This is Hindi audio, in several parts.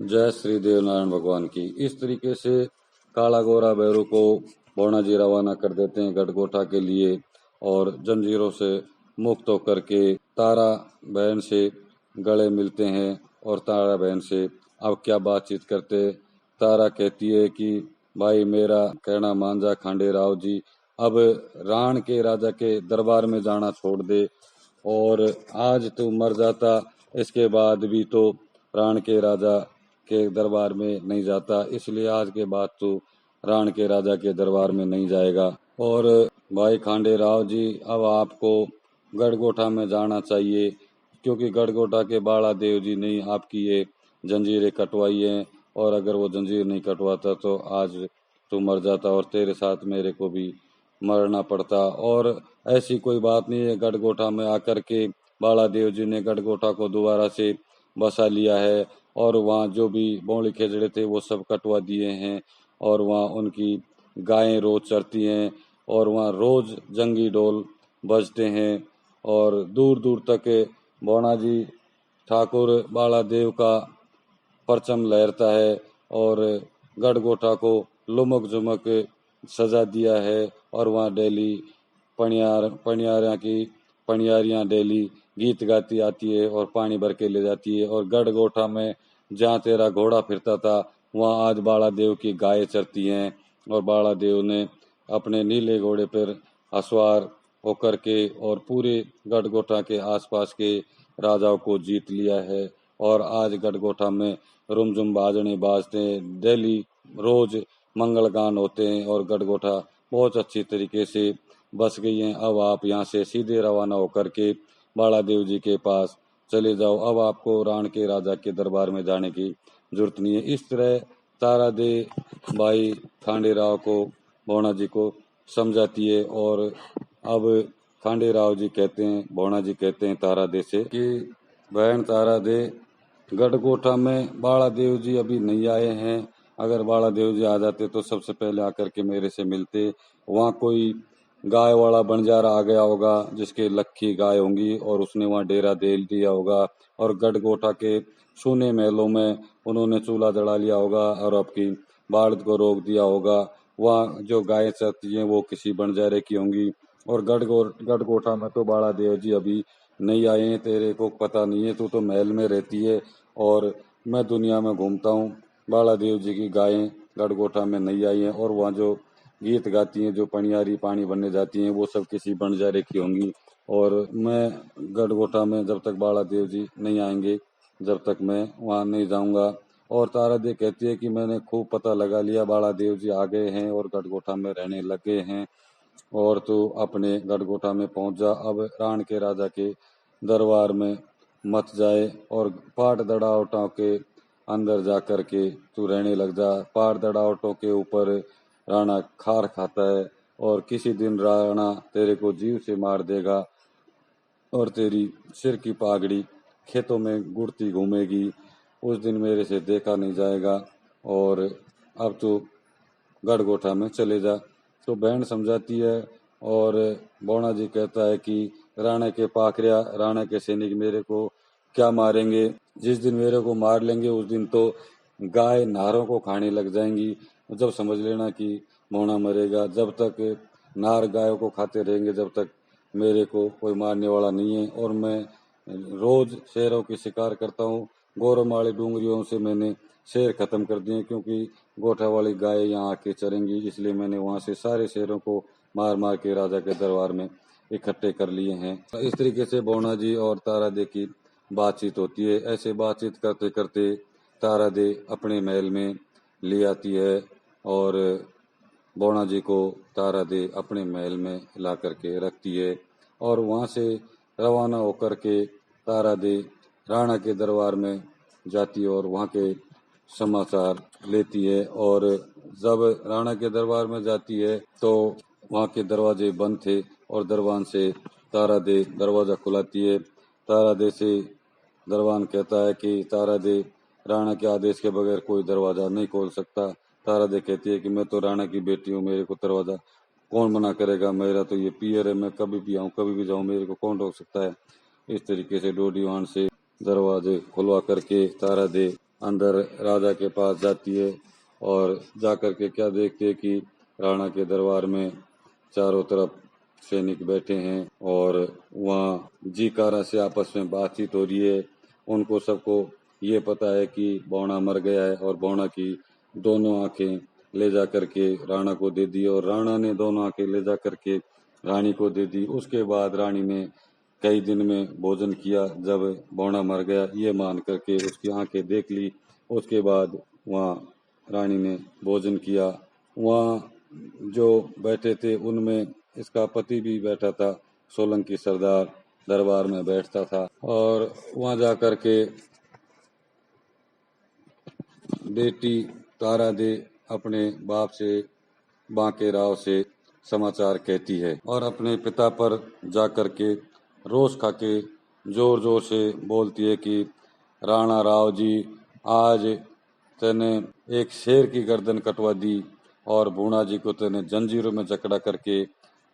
जय श्री देव नारायण भगवान की। इस तरीके से काला गोरा भैरू को बौना जी रवाना कर देते हैं गढ़गोटा के लिए और जंजीरों से मुक्त होकर के तारा बहन से गले मिलते हैं और तारा बहन से अब क्या बातचीत करते। तारा कहती है कि भाई मेरा कहना मान जा खांडे राव जी, अब राण के राजा के दरबार में जाना छोड़ दे और आज तू मर जाता इसके बाद भी तो राण के राजा के दरबार में नहीं जाता, इसलिए आज के बाद तू राण के राजा के दरबार में नहीं जाएगा। और भाई खांडे राव जी, अब आपको गढ़गोटा में जाना चाहिए क्योंकि गढ़गोटा के बाला देव जी ने आपकी ये जंजीरें कटवाई हैं और अगर वो जंजीर नहीं कटवाता तो आज तू मर जाता और तेरे साथ मेरे को भी मरना पड़ता। और ऐसी कोई बात नहीं है, गढ़गोटा में आकर के बाला देव जी ने गढ़गोटा को दोबारा से बसा लिया है और वहाँ जो भी बौली खेजड़े थे वो सब कटवा दिए हैं और वहाँ उनकी गायें रोज चरती हैं और वहाँ रोज जंगी ढोल बजते हैं और दूर दूर तक बौना जी ठाकुर बाला देव का परचम लहरता है और गढ़गोटा को लुमक झुमक सजा दिया है और वहाँ डेली पनियारियाँ डेली गीत गाती आती है और पानी भर के ले जाती है। और गढ़गोटा में जहाँ तेरा घोड़ा फिरता था वहाँ आज बाला देव की गायें चरती हैं और बाला देव ने अपने नीले घोड़े पर असवार होकर के और पूरे गढ़गोटा के आसपास के राजाओं को जीत लिया है। और आज गढ़गोटा में रुमझुम बाजने बाजते हैं, डेली रोज मंगल गान होते हैं और गढ़गोटा बहुत अच्छी तरीके से बस गई हैं। अब आप यहाँ से सीधे रवाना होकर के बाला देव जी के पास चले जाओ, अब आपको राण के राजा के दरबार में जाने की जरूरत नहीं है। इस तरह तारा दे भाई खांडे राव को बौना जी को समझाती है और अब खांडे राव जी कहते हैं, बौना जी कहते हैं तारा दे से कि बहन तारा दे, गढ़गोटा में बाला देव जी अभी नहीं आए हैं, अगर बाला देव जी आ जाते तो सबसे पहले आकर के मेरे से मिलते। वहाँ कोई गाय वाला बंजारा आ गया होगा जिसके लक्खी गाय होंगी और उसने वहाँ डेरा दे दिया होगा और गढ़गोटा के सूने महलों में उन्होंने चूल्हा जला लिया होगा और आपकी बाढ़ को रोक दिया होगा। वहाँ जो गाय चरती हैं वो किसी बंजारे की होंगी और गढ़गोटा में तो बाला देव जी अभी नहीं आए हैं, तेरे को पता नहीं है, तू तो महल में रहती है और मैं दुनिया में घूमता हूँ। बाला देव जी की गायें गढ़गोटा में नहीं आई हैं और वहाँ जो गीत गाती हैं, जो पनियारी पानी भरने जाती हैं, वो सब किसी बंजारे की होंगी और मैं गढ़गोटा में जब तक बाला देव जी नहीं आएंगे जब तक मैं वहाँ नहीं जाऊँगा। और तारा दे कहती है कि मैंने खूब पता लगा लिया, बाला देव जी आ गए हैं और गढ़गोटा में रहने लगे हैं और तू अपने गढ़गोटा में पहुँच जा, अब राण के राजा के दरबार में मत जाए और पाट दड़ावटों के अंदर जा कर के तू रहने लग जा। पाट दड़ावटों के ऊपर राणा खार खाता है और किसी दिन राणा तेरे को जीव से मार देगा और तेरी सिर की पागड़ी खेतों में गुड़ती घूमेगी, उस दिन मेरे से देखा नहीं जाएगा और अब तो गढ़गोटा में चले जा। तो बहन समझाती है और बौना जी कहता है कि राणा के पाखरिया, राणा के सैनिक मेरे को क्या मारेंगे, जिस दिन मेरे को मार लेंगे उस दिन तो गाय नारों को खाने लग जाएंगी, जब समझ लेना कि बौना मरेगा। जब तक नार गायों को खाते रहेंगे जब तक मेरे को कोई मारने वाला नहीं है। और मैं रोज शेरों की शिकार करता हूँ, गौरमाली डूंगरियों से मैंने शेर खत्म कर दिए क्योंकि गोठा वाली गाय यहाँ आके चरेंगी, इसलिए मैंने वहाँ से सारे शेरों को मार मार के राजा के दरबार में इकट्ठे कर लिए हैं। इस तरीके से बौना जी और तारा दे की बातचीत होती है। ऐसे बातचीत करते करते तारा दे अपने महल में ले आती है और बौना जी को तारा दे अपने महल में ला करके रखती है और वहाँ से रवाना होकर के तारा दे राणा के दरबार में जाती है और वहाँ के समाचार लेती है। और जब राणा के दरबार में जाती है तो वहाँ के दरवाजे बंद थे और दरबान से तारा दे दरवाजा खुलाती है। तारा दे से दरबान कहता है कि तारा दे राणा के आदेश के बगैर कोई दरवाजा नहीं खोल सकता। तारा दे कहती है कि मैं तो राणा की बेटी हूँ, मेरे को दरवाजा कौन मना करेगा, मेरा तो ये पियर है, मैं कभी भी आऊँ कभी भी जाऊँ, मेरे को कौन रोक सकता है। इस तरीके से डोडीवान से दरवाजे खुलवा करके तारा दे अंदर राजा के पास जाती है और जा कर के क्या देखती है कि राणा के दरबार में चारों तरफ सैनिक बैठे हैं और वहाँ जीकारा से आपस में बातचीत हो रही है। उनको सबको ये पता है कि बौना मर गया है और बौना की दोनों आंखें ले जा करके राणा को दे दी और राणा ने दोनों आंखें ले जा करके रानी को दे दी। उसके बाद रानी ने कई दिन में भोजन किया। जब बौना मर गया ये मान करके उसकी आंखें देख ली। उसके बाद वहाँ रानी ने भोजन किया। वहाँ जो बैठे थे उनमें इसका पति भी बैठा था। सोलंकी सरदार दरबार में बैठता था और वहाँ जा कर के बेटी तारा दे अपने बाप से बांके राव से समाचार कहती है और अपने पिता पर जा कर के रोष खा के जोर जोर से बोलती है कि राणा राव जी, आज तेने एक शेर की गर्दन कटवा दी और भूणा जी को तेने जंजीरों में जकड़ा करके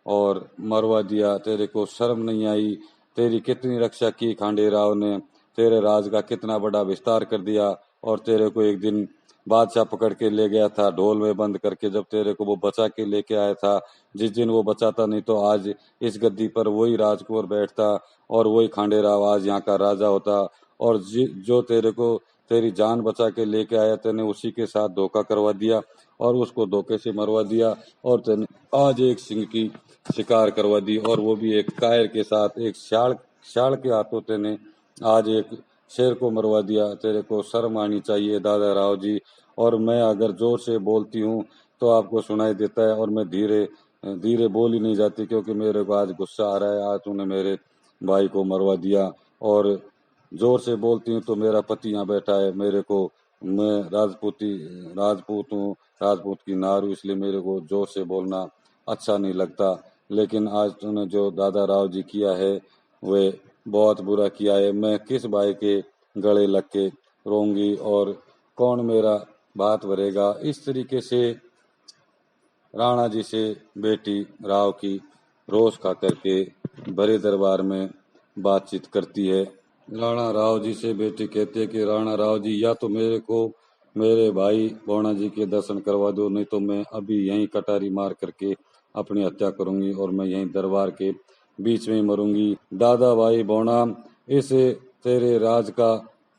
और मरवा दिया। तेरे को शर्म नहीं आई? तेरी कितनी रक्षा की खांडे राव ने, तेरे राज का कितना बड़ा विस्तार कर दिया और तेरे को एक दिन बादशाह पकड़ के ले गया था ढोल में बंद करके, जब तेरे को वो बचा के लेके आया था। जिस दिन वो बचाता नहीं तो आज इस गद्दी पर वही राजकुंवर बैठता और वही खांडे राव आज यहाँ का राजा होता। और जो तेरे को तेरी जान बचा के लेके आया तेने उसी के साथ धोखा करवा दिया और उसको धोखे से मरवा दिया और तेने आज एक सिंह की शिकार करवा दी और वो भी एक कायर के साथ, एक शाल के हाथों तेने आज एक शेर को मरवा दिया। तेरे को शर्म आनी चाहिए दादा राव जी। और मैं अगर जोर से बोलती हूँ तो आपको सुनाई देता है और मैं धीरे धीरे बोल ही नहीं जाती क्योंकि मेरे को आज गुस्सा आ रहा है। आज तूने मेरे भाई को मरवा दिया और जोर से बोलती हूँ तो मेरा पति यहाँ बैठा है। मेरे को, मैं राजपूत हूँ, राजपूत की नार हूँ, इसलिए मेरे को जोर से बोलना अच्छा नहीं लगता। लेकिन आज तूने जो दादा राव जी किया है वे बहुत बुरा किया है। मैं किस भाई के गले लग के रोऊंगी और कौन मेरा बात भरेगा? इस तरीके से राणा जी से बेटी राव की रोष खा करके भरे दरबार में बातचीत करती है। राणा राव जी से बेटी कहती है कि राणा राव जी, या तो मेरे को मेरे भाई बौना जी के दर्शन करवा दो, नहीं तो मैं अभी यहीं कटारी मार करके अपनी हत्या करूंगी और मैं यहीं दरबार के बीच में ही मरूंगी। दादा भाई बौना, इस तेरे राज का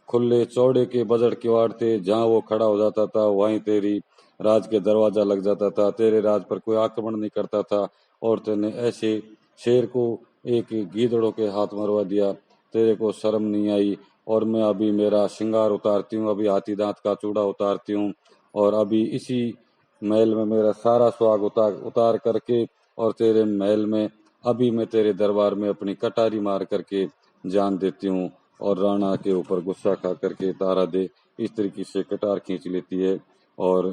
खुले चौड़े के बजट किवाड़ थे, जहाँ वो खड़ा हो जाता था वहीं तेरी राज के दरवाजा लग जाता था। तेरे राज पर कोई आक्रमण नहीं करता था और तेने ऐसे शेर को एक गीदड़ों के हाथ मरवा दिया। तेरे को शर्म नहीं आई? और मैं अभी मेरा श्रृंगार उतारती हूँ, अभी हाथी दांत का चूड़ा उतारती हूँ और अभी इसी महल में मेरा सारा सुहाग उतार करके और तेरे महल में अभी मैं तेरे दरबार में अपनी कटारी मार करके जान देती हूँ। और राणा के ऊपर गुस्सा खा करके तारा दे इस तरीके से कटार खींच लेती है और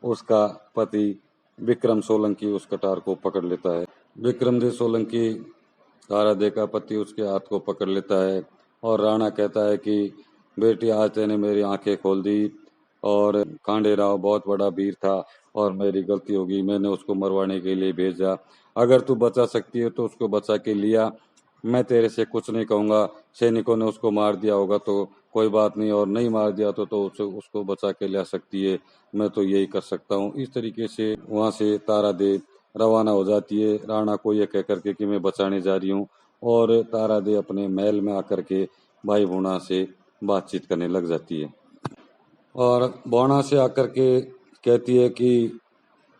उसका पति विक्रम सोलंकी उस कटार को पकड़ लेता है। विक्रम दे सोलंकी तारा दे का पति उसके हाथ को पकड़ लेता है और राणा कहता है कि बेटी, आज तेने मेरी आंखें खोल दी और खांडे राव बहुत बड़ा वीर था और मेरी गलती होगी, मैंने उसको मरवाने के लिए भेजा। अगर तू बचा सकती है तो उसको बचा के लिया, मैं तेरे से कुछ नहीं कहूंगा। सैनिकों ने उसको मार दिया होगा तो कोई बात नहीं, और नहीं मार दिया तो उसको बचा के ला सकती है। मैं तो यही कर सकता हूँ। इस तरीके से वहां से तारा दे रवाना हो जाती है राणा को ये कह करके कि मैं बचाने जा रही हूँ, और तारा दे अपने महल में आकर के भाई भूणा से बातचीत करने लग जाती है और भूणा से आकर के कहती है कि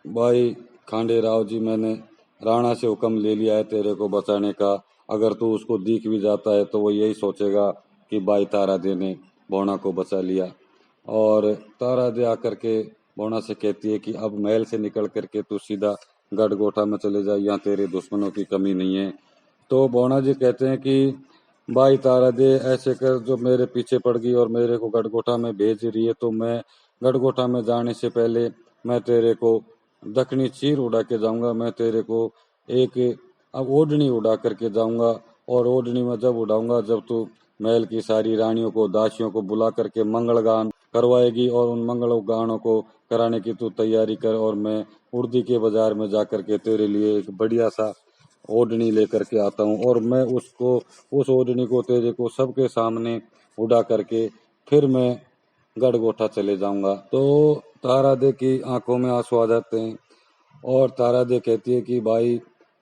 भाई खांडे राव जी, मैंने राणा से हुक्म ले लिया है तेरे को बचाने का। अगर तू उसको दिख भी जाता है तो वो यही सोचेगा कि भाई तारा दे ने भूणा को बचा लिया। और तारा दे आकर के भूणा से कहती है कि अब महल से निकल करके तू सीधा गढ़गोटा में चले जा, यहाँ तेरे दुश्मनों की कमी नहीं है। तो भूणा जी कहते हैं कि भाई तारा दे, ऐसे कर, जो मेरे पीछे पड़ गई और मेरे को गढ़गोटा में भेज रही है, तो मैं गढ़गोटा में जाने से पहले मैं तेरे को दक्षिणी चीर उड़ा के जाऊंगा। मैं तेरे को एक अब ओढ़नी उड़ा करके जाऊंगा और ओढ़नी में जब उड़ाऊंगा, जब तू महल की सारी रानियों को, दासियों को बुला करके मंगलगान करवाएगी और उन मंगल गानों को कराने की तू तैयारी कर, और मैं उर्दी के बाजार में जाकर के तेरे लिए एक बढ़िया सा ओढ़नी लेकर के आता हूँ और मैं उस ओढ़नी को तेरे को सबके सामने उड़ा करके फिर मैं गढ़गोटा चले जाऊंगा। तो तारा दे की आंखों में आंसू आ जाते हैं और तारा दे कहती है कि भाई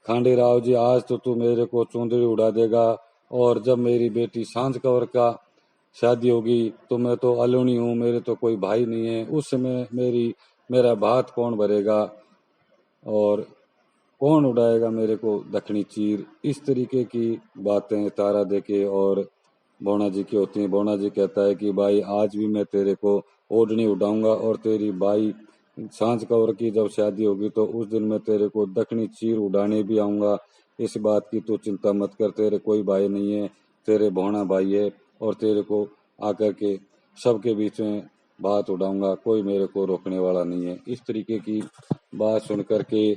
खांडे राव जी, आज तो तू मेरे को चुंदड़ी उड़ा देगा, और जब मेरी बेटी सांझ कौर का शादी होगी तो मैं तो अलूणी हूँ, मेरे तो कोई भाई नहीं है, उस समय मेरा भात कौन भरेगा और कौन उड़ाएगा मेरे को दक्षिणी चीर। इस तरीके की बातें तारा दे के और बौना जी की होती हैं। बौना जी कहता है कि भाई आज भी मैं तेरे को ओढ़नी उड़ाऊंगा और तेरी भाई सांझ कौर की जब शादी होगी तो उस दिन मैं तेरे को दक्षिणी चीर उड़ाने भी आऊंगा। इस बात की तू चिंता मत कर, तेरे कोई भाई नहीं है, तेरे भौना भाई है, और तेरे को आकर के सबके बीच में बात उड़ाऊंगा, कोई मेरे को रोकने वाला नहीं है। इस तरीके की बात सुन करके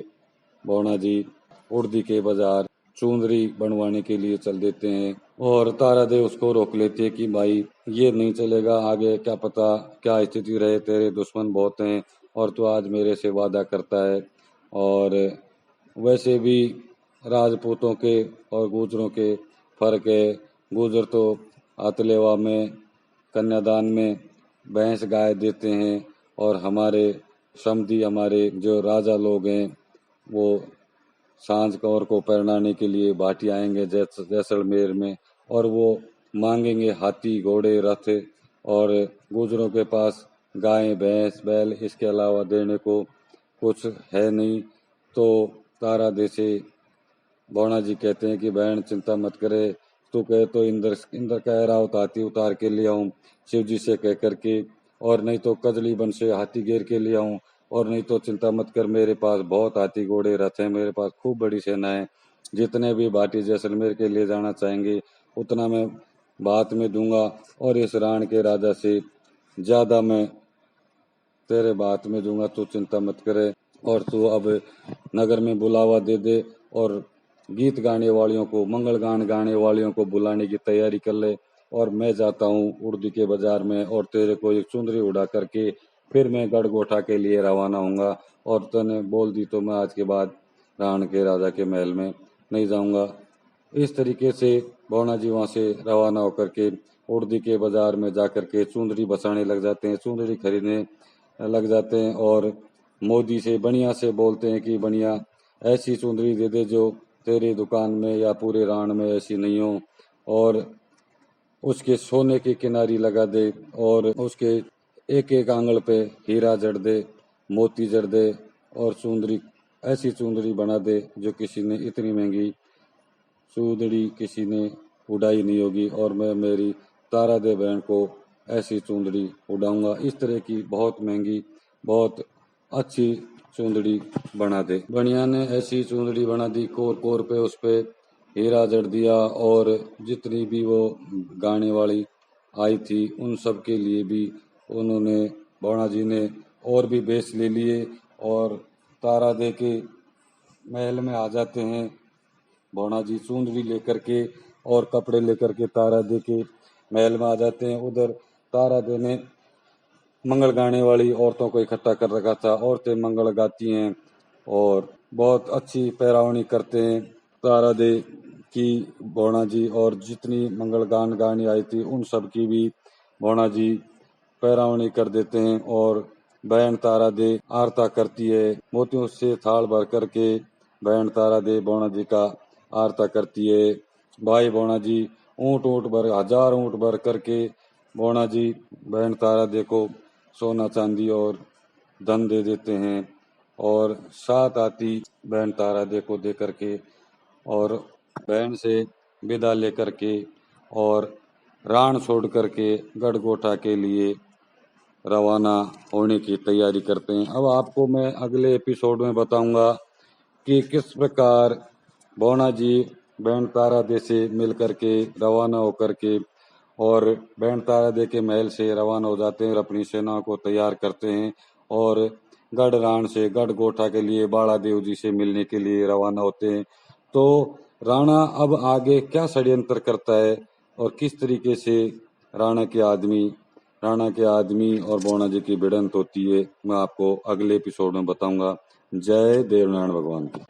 बौना जी उड़दी के बाजार चुंदरी बनवाने के लिए चल देते हैं और तारा देव उसको रोक लेती है कि भाई ये नहीं चलेगा, आगे क्या पता क्या स्थिति रहे, तेरे दुश्मन बहुत हैं और तू आज मेरे से वादा करता है। और वैसे भी राजपूतों के और गुजरों के फर्क है। गुजर तो आतलेवा में कन्यादान में भैंस गाय देते हैं और हमारे समधी, हमारे जो राजा लोग हैं, वो सांझ कौर को परणाने के लिए भाटी आएंगे जैसलमेर में, और वो मांगेंगे हाथी घोड़े रथ, और गुजरों के पास गाय भैंस बैल इसके अलावा देने को कुछ है नहीं। तो तारा दे से बौना जी कहते हैं कि बहन चिंता मत करे, तू कहे तो इंद्र कह रहा हो तो हाथी उतार के ले आऊं शिव जी से कह करके, और नहीं तो कजली बन से हाथी घेर के ले आऊं, और नहीं तो चिंता मत कर, मेरे पास बहुत हाथी घोड़े रथ हैं, मेरे पास खूब बड़ी सेना है, जितने भी भाटी जैसलमेर के ले जाना चाहेंगे उतना मैं बात में दूंगा, और इस राण के राजा से ज्यादा मैं तेरे बात में दूंगा, तू चिंता मत करे। और तू अब नगर में बुलावा दे दे और गीत गाने वालियों को, मंगल गान गाने वालियों को बुलाने की तैयारी कर ले, और मैं जाता हूँ उड़दी के बाजार में और तेरे को एक चुंदरी उड़ा करके फिर मैं गढ़गोटा के लिए रवाना होऊंगा, और तूने बोल दी तो मैं आज के बाद राण के राजा के महल में नहीं जाऊंगा। इस तरीके से बौना जी वहां से रवाना होकर के उड़दी के बाजार में जाकर के चुंदरी बसाने लग जाते हैं, चुंदरी खरीदने लग जाते हैं, और मोदी से बढ़िया से बोलते हैं कि बढ़िया ऐसी चुंदरी दे दे जो तेरी दुकान में या पूरे राण में ऐसी नहीं हो, और उसके सोने की किनारी लगा दे, और उसके एक एक आंगल पे हीरा जड़ दे, मोती जड़ दे, और चुंदरी ऐसी चुंदरी बना दे जो किसी ने इतनी महंगी चुंदड़ी किसी ने उड़ाई नहीं होगी, और मैं मेरी तारा दे बहन को ऐसी चुंदड़ी उड़ाऊंगा। इस तरह की बहुत महंगी बहुत अच्छी चुंदड़ी बना दे। बढ़िया ने ऐसी चुंदड़ी बना दी, कोर कोर पे उस पे हीरा जड़ दिया, और जितनी भी वो गाने वाली आई थी उन सब के लिए भी उन्होंने, बौना जी ने और भी बेच ले लिए, और तारा दे के महल में आ जाते हैं। बौना जी चुंदड़ी लेकर के और कपड़े लेकर के तारा दे के महल में आ जाते हैं। उधर तारा दे ने मंगल गाने वाली औरतों को इकट्ठा कर रखा था, औरतें मंगल गाती हैं और बहुत अच्छी पैरावनी करते हैं। तारा दे की बौना जी और जितनी मंगल गान गानी आई थी उन सब की भी बौना जी पैरावनी कर देते हैं, और बहन तारा दे आरता करती है, मोतियों से थाल भर करके बहन तारा दे बौना जी का आरता करती है। भाई बौना जी ऊंट ऊंट भर, हजार ऊंट भर करके बौना जी बहन तारा दे को सोना चांदी और धन दे देते हैं, और साथ आती बहन तारा दे को दे करके और बहन से विदा लेकर के और रान छोड़ करके गढ़गोटा के लिए रवाना होने की तैयारी करते हैं। अब आपको मैं अगले एपिसोड में बताऊंगा कि किस प्रकार बौना जी बहन तारा दे से मिल करके रवाना होकर के और बहन तारा दे के महल से रवाना हो जाते हैं, अपनी सेना को तैयार करते हैं और गढ़राण से गढ़गोटा के लिए बाड़ा देव जी से मिलने के लिए रवाना होते हैं। तो राणा अब आगे क्या षड्यंत्र करता है और किस तरीके से राणा के आदमी और बौना जी की भिड़ंत होती है, मैं आपको अगले एपिसोड में बताऊंगा। जय देवनारायण भगवान की।